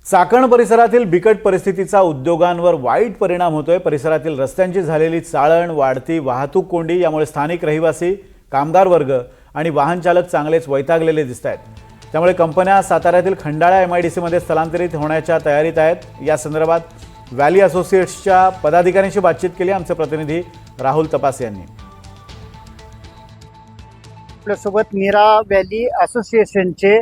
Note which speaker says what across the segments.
Speaker 1: चाकण परिसरातील बिकट परिस्थितीचा उद्योगांवर वाईट परिणाम होतोय। परिसरातील रस्त्यांची झालेली चाळण, वाढती वाहतूक कोंडी यामुळे स्थानिक रहिवासी, कामगार वर्ग आणि वाहन चालक चांगलेच वैतागलेले दिसतायत। त्यामुळे कंपन्या साताऱ्यातील खंडाळा MIDC मध्ये स्थलांतरित होण्याच्या तयारीत आहेत। या संदर्भात व्हॅली असोसिएट्सच्या पदाधिकाऱ्यांशी बातचीत केली आमचे प्रतिनिधी राहुल तपास यांनी।
Speaker 2: आपल्यासोबत नीरा व्हॅली असोसिएशनचे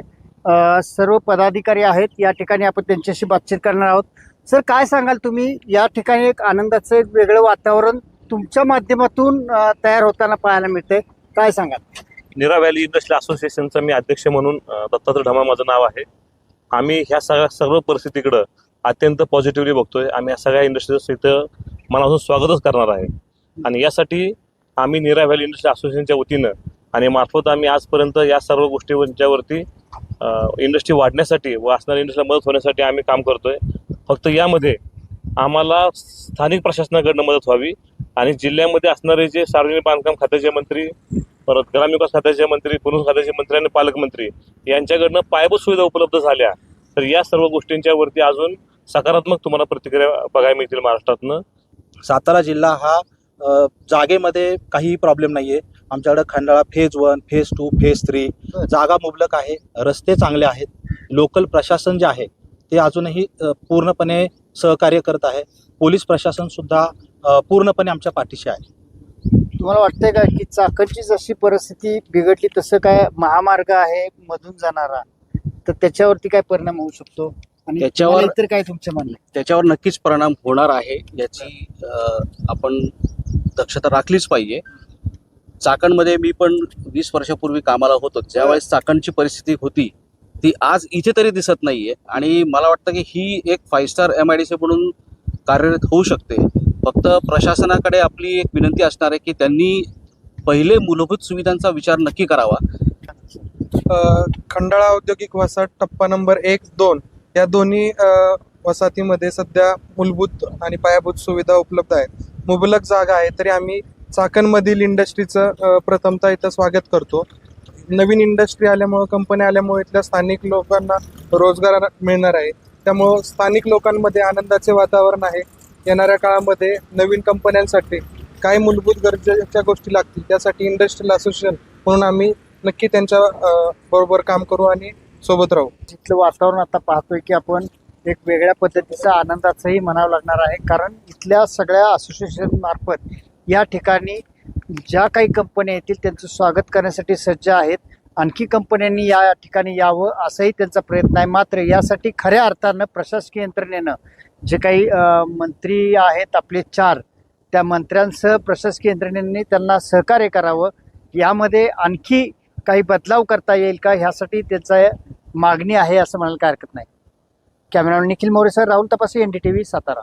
Speaker 2: सर्व पदाधिकारी आहेत। या ठिकाणी आपण त्यांच्याशी बातचीत करणार आहोत। सर, काय सांगाल तुम्ही? या ठिकाणी एक आनंदाचं एक वेगळं वातावरण तुमच्या माध्यमातून तयार होताना पाहायला मिळते, काय सांगाल?
Speaker 3: नीरा व्हॅली इंडस्ट्रियल असोसिएशनचा मी अध्यक्ष म्हणून दत्तात्रय ढमा माझं नाव आहे। आम्ही ह्या सर्व परिस्थितीकडे अत्यंत पॉझिटिव्हली बघतोय। आम्ही या सगळ्या इंडस्ट्रीचं इथं मनापासून स्वागतच करणार आहे आणि यासाठी आम्ही नीरा व्हॅली इंडस्ट्रियल असोसिएशनच्या वतीनं आणि मार्फत आम्ही आजपर्यंत या सर्व गोष्टींच्यावरती इंडस्ट्री वाढण्यासाठी व असणाऱ्या इंडस्ट्रीला मदत होण्यासाठी आम्ही काम करतोय। फक्त यामध्ये आम्हाला स्थानिक प्रशासनाकडनं मदत व्हावी आणि जिल्ह्यामध्ये असणारे जे सार्वजनिक बांधकाम खात्याचे मंत्री, परत ग्रामविकास खात्याचे मंत्री, पुनर्वसन खात्याचे मंत्री आणि पालकमंत्री यांच्याकडनं पायाभूत सुविधा उपलब्ध झाल्या तर या सर्व गोष्टींच्या वरती अजून सकारात्मक तुम्हाला प्रतिक्रिया बघायला मिळतील महाराष्ट्रातनं।
Speaker 4: सातारा जिल्हा हा जागेमध्ये काही प्रॉब्लेम नाहीये। आमच्याकडे खंडाळा फेज 1, फेज 2, फेज 3 जागा मुबलक आहे, रस्ते चांगले आहेत, लोकल प्रशासन जे आहे ते अजूनही पूर्णपणे सहकार्य करत आहे। पोलीस प्रशासन सुद्धा पूर्णपणे आमच्या पाठीशी आहे।
Speaker 2: तुम्हाला वाटतंय का की चाकणची जशी परिस्थिती बिघडली तसं काय महामार्ग आहे मधून जाणारा, तर त्याच्यावरती काय परिणाम होऊ शकतो आणि
Speaker 4: त्याच्यावर
Speaker 2: इतर काय तुमच्या म्हणणं?
Speaker 4: त्याच्यावर नक्कीच परिणाम होणार आहे, याची आपण दक्षता राखलीच पाहिजे। चाकणमध्ये मी पण 20 वर्षापूर्वी कामाला होतो, ज्यावेळेस चाकणची परिस्थिती होती ती आज इथे तरी दिसत नाहीये आणि मला वाटतं की ही एक 5 स्टार MIDC म्हणून कार्यरत होऊ शकते। फक्त प्रशासनाकडे आपली एक विनंती असणार आहे की त्यांनी पहिले मूलभूत सुविधांचा विचार नक्की करावा।
Speaker 5: खंडाळा औद्योगिक वसाहत टप्पा नंबर 1, 2 या दोन्ही वसाहतीमध्ये सध्या मूलभूत आणि पायाभूत सुविधा उपलब्ध आहेत। मुबलक जागा आहे तरी आम्ही चाकणमधील इंडस्ट्रीचं प्रथमतः इथं स्वागत करतो। नवीन इंडस्ट्री आल्यामुळं, कंपन्या आल्यामुळे इथल्या स्थानिक लोकांना रोजगार मिळणार आहे, त्यामुळं स्थानिक लोकांमध्ये आनंदाचे वातावरण आहे। येणाऱ्या काळामध्ये नवीन कंपन्यांसाठी काय मूलभूत गरजेच्या गोष्टी लागतील त्यासाठी इंडस्ट्रियल असोसिएशन म्हणून आम्ही नक्की त्यांच्या बरोबर काम करू आणि सोबत राहू।
Speaker 2: तिथलं वातावरण आता पाहतोय की आपण एक वेगळ्या पद्धतीचं आनंदाचंही म्हणावं लागणार आहे, कारण इथल्या सगळ्या असोसिएशन मार्फत या ठिकाणी ज्या काही कंपन्या येतील त्यांचं स्वागत करण्यासाठी सज्ज आहेत। आणखी कंपन्यांनी या ठिकाणी यावं असाही त्यांचा प्रयत्न आहे। मात्र यासाठी खऱ्या अर्थानं प्रशासकीय यंत्रणेनं जे काही मंत्री आहेत आपले 4, त्या मंत्र्यांसह प्रशासकीय यंत्रणेने त्यांना सहकार्य करावं। यामध्ये आणखी काही बदलाव करता येईल का ह्यासाठी त्याचा मागणी आहे असं म्हणायला काय हरकत नाही। Cameraman Nikhil More sir, Rahul Tapase, NDTV, Satara.